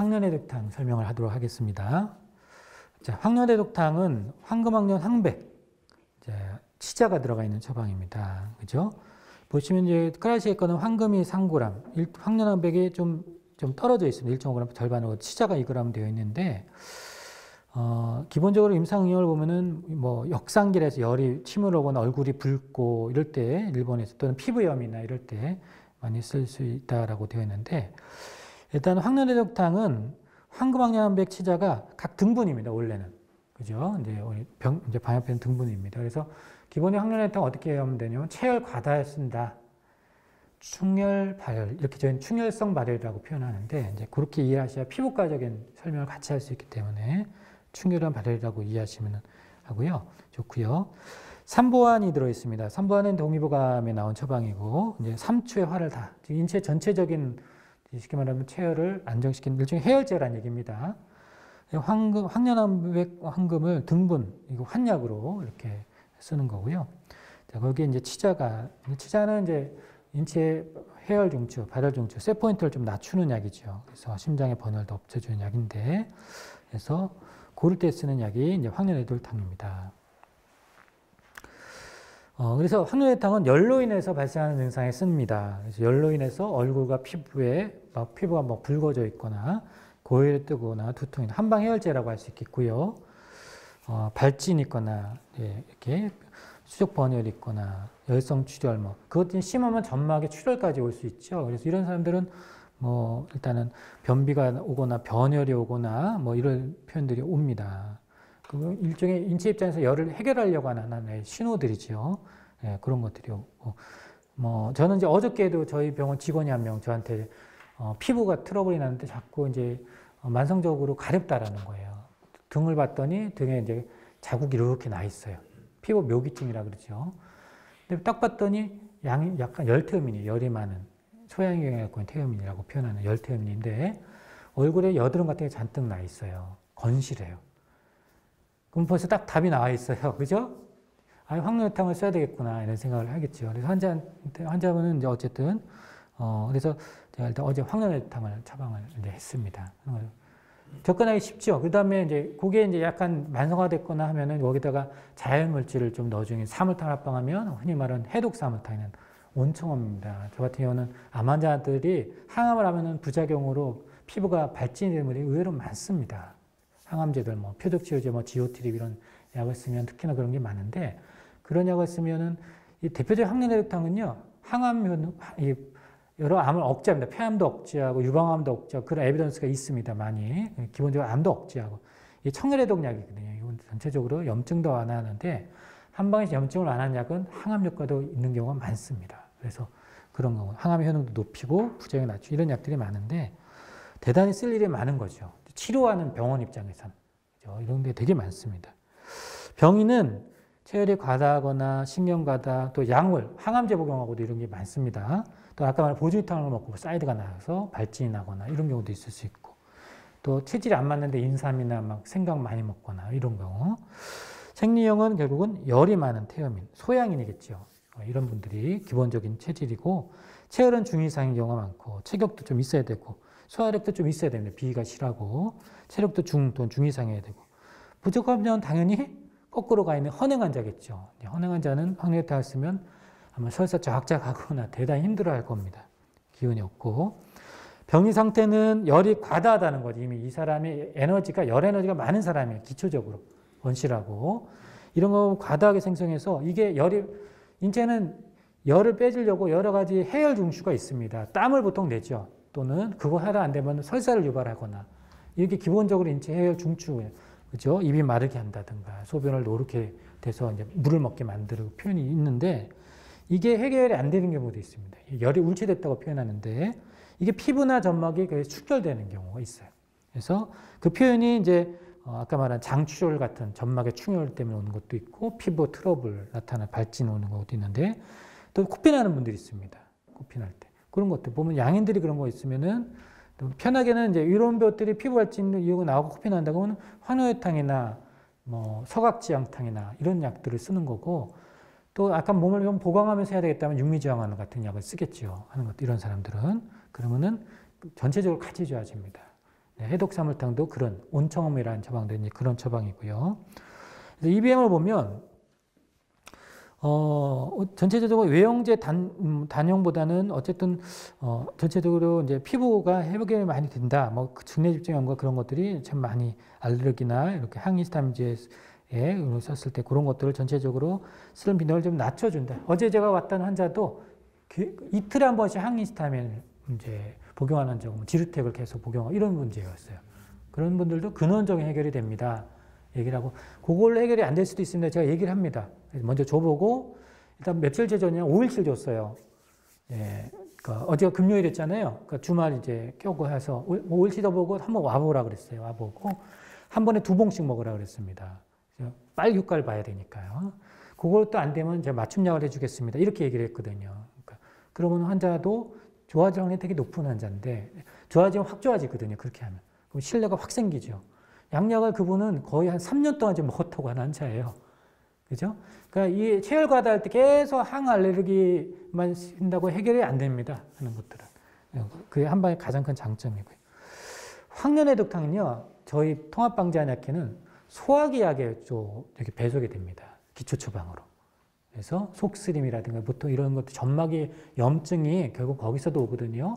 황련해독탕 설명을 하도록 하겠습니다. 자, 황련해독탕은 황금황련 황백, 치자가 들어가 있는 처방입니다. 그죠? 보시면 이제 클래식의 거는 황금이 3g, 황련황백이 좀 떨어져 있습니다. 1.5g 절반으로 치자가 2g 되어 있는데, 기본적으로 임상응용을 보면은 뭐 역상길에서 열이 침을 오거나 얼굴이 붉고 이럴 때 일본에서 또는 피부염이나 이럴 때 많이 쓸 수 있다라고 되어 있는데, 일단 황련해독탕은 황금황련황백 치자가 각 등분입니다. 원래는 그죠? 이제 방역표는 등분입니다. 그래서 기본의 황련해독탕 어떻게 하면 되냐면 체열 과다에 쓴다. 충혈 발열 이렇게 저희는 충혈성 발열이라고 표현하는데 이제 그렇게 이해하셔야 피부과적인 설명을 같이 할 수 있기 때문에 충혈한 발열이라고 이해하시면 하고요. 좋고요. 삼보안이 들어 있습니다. 삼보안은 동의보감에 나온 처방이고 이제 3초의 활을 다 인체 전체적인 쉽게 말하면 체열을 안정시키는 일종의 해열제라는 얘기입니다. 황련황백 황금을 등분 이거 환약으로 이렇게 쓰는 거고요. 자, 거기에 이제 치자는 이제 인체 해열 중추, 발열 중추, 세 포인트를 좀 낮추는 약이죠. 그래서 심장의 번호를 없애주는 약인데, 그래서 고를 때 쓰는 약이 이제 황련해독탕입니다. 그래서 황련해독탕은 열로 인해서 발생하는 증상에 씁니다. 그래서 열로 인해서 얼굴과 피부가 뭐 붉어져 있거나 고열이 뜨거나 두통이나 한방 해열제라고 할 수 있겠고요. 발진이 있거나 이렇게 수족 번열이 있거나 열성 출혈 그것이 심하면 점막에 출혈까지 올 수 있죠. 그래서 이런 사람들은 뭐 일단은 변비가 오거나 변열이 오거나 뭐 이런 표현들이 옵니다. 그 일종의 인체 입장에서 열을 해결하려고 하는 하나의 신호들이죠. 예, 그런 것들이 오고 뭐 저는 이제 어저께도 저희 병원 직원이 한 명 저한테 피부가 트러블이 나는데 자꾸 이제 만성적으로 가렵다라는 거예요. 등을 봤더니 등에 이제 자국이 이렇게 나 있어요. 피부 묘기증이라 그러죠. 근데 딱 봤더니 약간 열태음인이에요. 열이 많은 소양경에 갖고 있는 태음인이라고 표현하는 열태음인인데 얼굴에 여드름 같은 게 잔뜩 나 있어요. 건실해요. 그럼 벌써 딱 답이 나와 있어요. 그죠? 황련해독탕을 써야 되겠구나 이런 생각을 하겠죠. 그래서 환자분은 이제 어쨌든 그래서 제가 일단 어제 황련해독탕을 처방을 이제 했습니다. 접근하기 쉽죠. 그 다음에 이제 그게 이제 약간 만성화됐거나 하면은 여기다가 자연물질을 좀 넣어주는 사물탕을 합방하면 흔히 말하는 해독사물탕에는 온청업입니다. 저 같은 경우는 암 환자들이 항암을 하면은 부작용으로 피부가 발진이 되는 분들이 의외로 많습니다. 항암제들 뭐 표적치료제 지오트립 이런 약을 쓰면 특히나 그런 게 많은데 그런 약을 쓰면은 이 대표적인 황련해독탕은요 여러 암을 억제합니다. 폐암도 억제하고 유방암도 억제하고 그런 에비던스가 있습니다. 많이 기본적으로 암도 억제하고 이 청열해독약이거든요. 이건 전체적으로 염증도 완화하는데 한 방에 염증을 완화하는 약은 항암 효과도 있는 경우가 많습니다. 그래서 그런 경우 항암의 효능도 높이고 부작용 낮추고 이런 약들이 많은데 대단히 쓸 일이 많은 거죠. 치료하는 병원 입장에서는 이런 게 되게 많습니다. 병인은 체열이 과다하거나 신경 과다 또 약물 항암제 복용하고도 이런 게 많습니다. 또 아까 말한 보조기탕을 먹고 사이드가 나서 발진이 나거나 이런 경우도 있을 수 있고 또 체질이 안 맞는데 인삼이나 막 생강 많이 먹거나 이런 경우 생리형은 결국은 열이 많은 태음인 소양인이겠죠. 이런 분들이 기본적인 체질이고 체열은 중이상인 경우가 많고 체격도 좀 있어야 되고 소화력도 좀 있어야 됩니다. 비위가 실하고 체력도 중 또는 중이상해야 되고 부족하면 당연히 거꾸로 가 있는 헌행 환자겠죠. 헌행 환자는 황련해독을 쓰면 아마 설사 쫙쫙하거나 대단히 힘들어할 겁니다. 기운이 없고 병리 상태는 열이 과다하다는 거지. 이미 이 사람의 에너지가 열 에너지가 많은 사람이에요. 기초적으로 건실하고 이런 거 과다하게 생성해서 이게 인체는 열을 빼주려고 여러 가지 해열 중추가 있습니다. 땀을 보통 내죠. 또는 그거 하다 안 되면 설사를 유발하거나 이렇게 기본적으로 인체 해열 중추 그죠? 입이 마르게 한다든가 소변을 노랗게 돼서 이제 물을 먹게 만드는 표현이 있는데 이게 해결이 안 되는 경우도 있습니다. 열이 울체됐다고 표현하는데 이게 피부나 점막이 축결되는 경우가 있어요. 그래서 그 표현이 이제 아까 말한 장출혈 같은 점막의 충혈 때문에 오는 것도 있고 피부 트러블 나타나는 발진 오는 것도 있는데 또 코피 나는 분들이 있습니다. 코피 날 때. 그런 것들 보면 양인들이 그런 거 있으면은 편하게는 이제 이런 것들이 피부 발진 이유가 나오고 코피 난다고 하면 황련해독탕이나 뭐 서각지향탕이나 이런 약들을 쓰는 거고 또 약간 몸을 좀 보강하면서 해야 되겠다면 육미지향하는 같은 약을 쓰겠죠. 하는 것도 이런 사람들은 그러면은 전체적으로 같이 좋아집니다. 해독사물탕도 그런 온청음이라는 처방도 이제 그런 처방이고요. 그래서 EBM을 보면 전체적으로 외형제 단용보다는 어쨌든 전체적으로 이제 피부가 회복이 많이 된다. 뭐 증내 집중 연구가 그런 것들이 참 많이 알레르기나 이렇게 항히스타민제에 썼을 때 그런 것들을 전체적으로 쓰는 빈도를 좀 낮춰준다. 어제 제가 왔던 환자도 이틀에 한 번씩 항히스타민을 이제 복용하는 적, 지루텍을 계속 복용하고 이런 문제였어요. 그런 분들도 근원적인 해결이 됩니다. 얘기를 하고 그걸로 해결이 안 될 수도 있습니다. 제가 얘기를 합니다. 먼저 줘보고 일단 며칠째 줬냐? 5일씩 줬어요. 예, 그러니까 어제가 금요일이었잖아요. 그러니까 주말 이제 껴고 해서 5일씩 줘보고 한번 와보라 그랬어요. 와보고 한 번에 2봉씩 먹으라 그랬습니다. 빨리 효과를 봐야 되니까요. 그것도 안 되면 제가 맞춤약을 해주겠습니다. 이렇게 얘기를 했거든요. 그러니까 그러면 환자도 좋아질 확률이 되게 높은 환자인데 좋아지면 확 좋아지거든요. 그렇게 하면. 그럼 신뢰가 확 생기죠. 양약을 그분은 거의 한 3년 동안 지금 먹었다고 하는 환자예요. 그죠? 그러니까 이 체열과다 할 때 계속 항알레르기만 쓴다고 해결이 안 됩니다. 하는 것들은. 그게 한방의 가장 큰 장점이고요. 황련해독탕은요, 저희 통합방제한약회는 소화기 약에 좀 이렇게 배속이 됩니다. 기초처방으로. 그래서 속쓰림이라든가 보통 이런 것도 점막의 염증이 결국 거기서도 오거든요.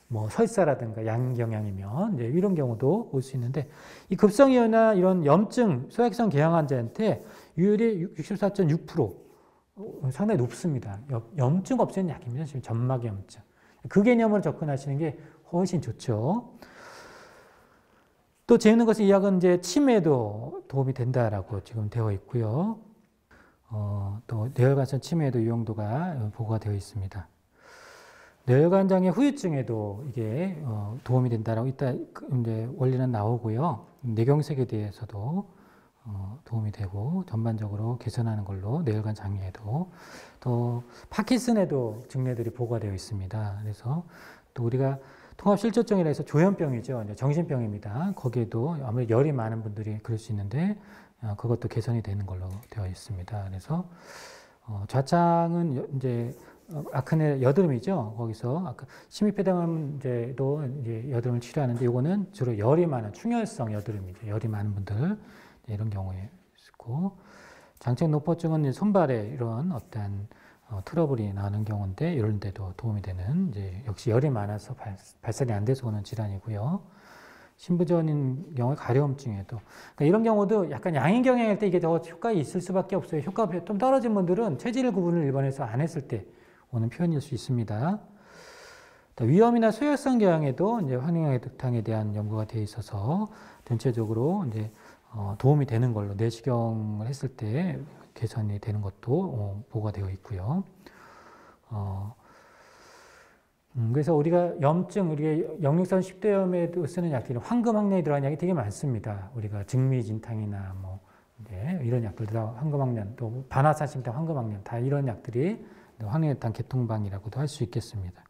뭐 설사라든가 양경향이면 이제 이런 경우도 올 수 있는데 이 급성이나 이런 염증, 소액성 궤양 환자한테 유율이 64.6% 상당히 높습니다. 염증 없애는 약입니다. 지금 점막 염증. 그 개념으로 접근하시는 게 훨씬 좋죠. 또 재밌는 것은 이 약은 이제 치매에도 도움이 된다라고 지금 되어 있고요. 또 뇌혈관성 치매에도 유용도가 보고가 되어 있습니다. 뇌혈관장애 후유증에도 이게 도움이 된다라고 이따 이제 원리는 나오고요. 뇌경색에 대해서도 도움이 되고 전반적으로 개선하는 걸로 뇌혈관 장애에도 또 파킨슨에도 증례들이 보고가 되어 있습니다. 그래서 또 우리가 통합실조증이라 해서 조현병이죠. 이제 정신병입니다. 거기에도 아무래도 열이 많은 분들이 그럴 수 있는데 그것도 개선이 되는 걸로 되어 있습니다. 그래서 좌창은 이제 아크네 여드름이죠. 거기서 아까 심히폐담제도 이제 여드름을 치료하는데 이거는 주로 열이 많은 충혈성 여드름이죠. 열이 많은 분들 이런 경우에 있고 장책 노포증은 손발에 이런 어떤 트러블이 나는 경우인데 이런 데도 도움이 되는 이제 역시 열이 많아서 발산이 안 돼서 오는 질환이고요. 신부전인 경우에 가려움증에도 그러니까 이런 경우도 약간 양인 경향일 때 이게 더 효과가 있을 수밖에 없어요. 효과가 좀 떨어진 분들은 체질 구분을 일반에서 안 했을 때 오는 표현일 수 있습니다. 위염이나 소혈성 경향에도 이제 황룡해독탕에 대한 연구가 되어 있어서 전체적으로 이제 도움이 되는 걸로 내시경을 했을 때 개선이 되는 것도 보고가 되어 있고요. 그래서 우리가 염증, 우리가 역류성 식도염에도 쓰는 약들이 황금 항량이 들어간 약이 되게 많습니다. 우리가 증미진탕이나 뭐 이런 약들 다 황금 항량, 또 반화산심탕 황금 항량 다 이런 약들이 황룡해독탕 개통방이라고도 할 수 있겠습니다.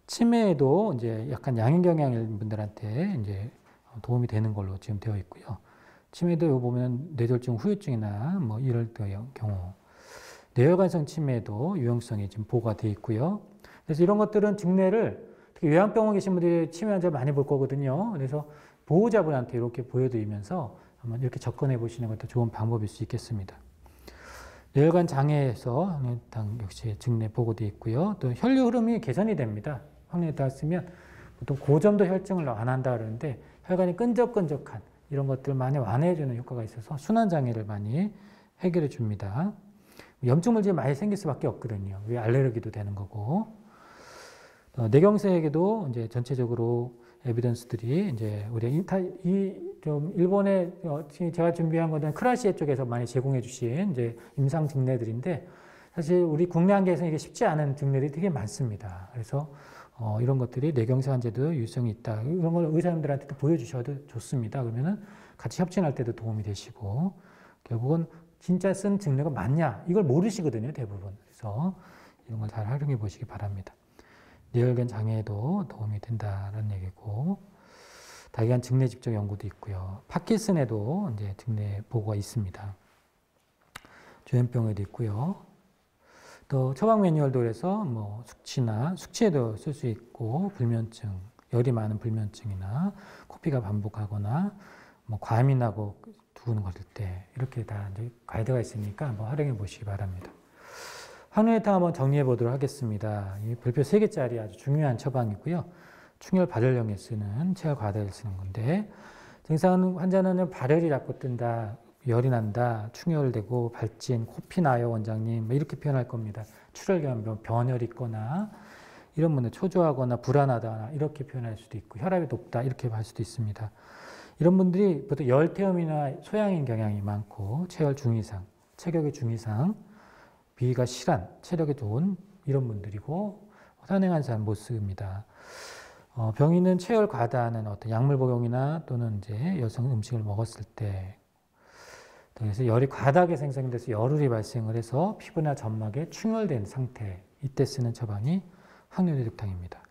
치매에도 이제 약간 양인 경향인 분들한테 이제 도움이 되는 걸로 지금 되어 있고요. 치매도 보면 뇌졸중 후유증이나 뭐 이럴 경우 뇌혈관성 치매도 유용성이 지금 보고가 되어 있고요. 그래서 이런 것들은 증례를 특히 요양병원 계신 분들이 치매 환자 많이 볼 거거든요. 그래서 보호자분한테 이렇게 보여드리면서 한번 이렇게 접근해 보시는 것도 좋은 방법일 수 있겠습니다. 뇌혈관 장애에서 황룡해독탕 역시 증례 보고되어 있고요. 또 혈류 흐름이 개선이 됩니다. 황룡해독탕 쓰면 보통 고점도 혈증을 안 한다 그러는데 혈관이 끈적끈적한 이런 것들을 많이 완화해주는 효과가 있어서 순환장애를 많이 해결해 줍니다. 염증물질이 많이 생길 수밖에 없거든요. 왜 알레르기도 되는 거고. 뇌경색에도 이제 전체적으로 에비던스들이 이제 우리 좀 일본에 제가 준비한 것은 크라시에 쪽에서 많이 제공해 주신 이제 임상 증례들인데 사실 우리 국내 한계에서는 이게 쉽지 않은 증례들이 되게 많습니다. 그래서 이런 것들이 뇌경색 환자도 유효성이 있다. 이런 걸 의사님들한테도 보여주셔도 좋습니다. 그러면은 같이 협진할 때도 도움이 되시고 결국은 진짜 쓴 증례가 맞냐 이걸 모르시거든요. 대부분. 그래서 이런 걸 잘 활용해 보시기 바랍니다. 뇌혈관 장애에도 도움이 된다는 얘기고 다기관 증례 집중 연구도 있고요. 파킨슨에도 이제 증례 보고가 있습니다. 조현병에도 있고요. 또 처방 매뉴얼도 그래서 뭐 숙취나 숙취에도 쓸 수 있고 불면증, 열이 많은 불면증이나 코피가 반복하거나 뭐 과음이 나고 두근 거릴 때 이렇게 다 이제 가이드가 있으니까 한번 활용해 보시기 바랍니다. 항노회탕 한번 정리해 보도록 하겠습니다. 이 별표 3개짜리 아주 중요한 처방이고요. 충혈 발열령에 쓰는 체열 과다를 쓰는 건데 증상 환자는 발열이 자꾸 뜬다, 열이 난다, 충혈되고 발진, 코피 나요 원장님 이렇게 표현할 겁니다. 출혈 변열이 있거나 이런 분들 초조하거나 불안하다 이렇게 표현할 수도 있고 혈압이 높다 이렇게 할 수도 있습니다. 이런 분들이 보통 열태움이나 소양인 경향이 많고 체열 중이상, 체격의 중이상, 비위가 실한, 체력이 좋은 이런 분들이고 선행한 사람 못 씁니다. 병인은 체열 과다는 어떤 약물 복용이나 또는 이제 여성 음식을 먹었을 때 그래서 열이 과다하게 생성돼서 열울이 발생을 해서 피부나 점막에 충혈된 상태 이때 쓰는 처방이 항노회독탕입니다.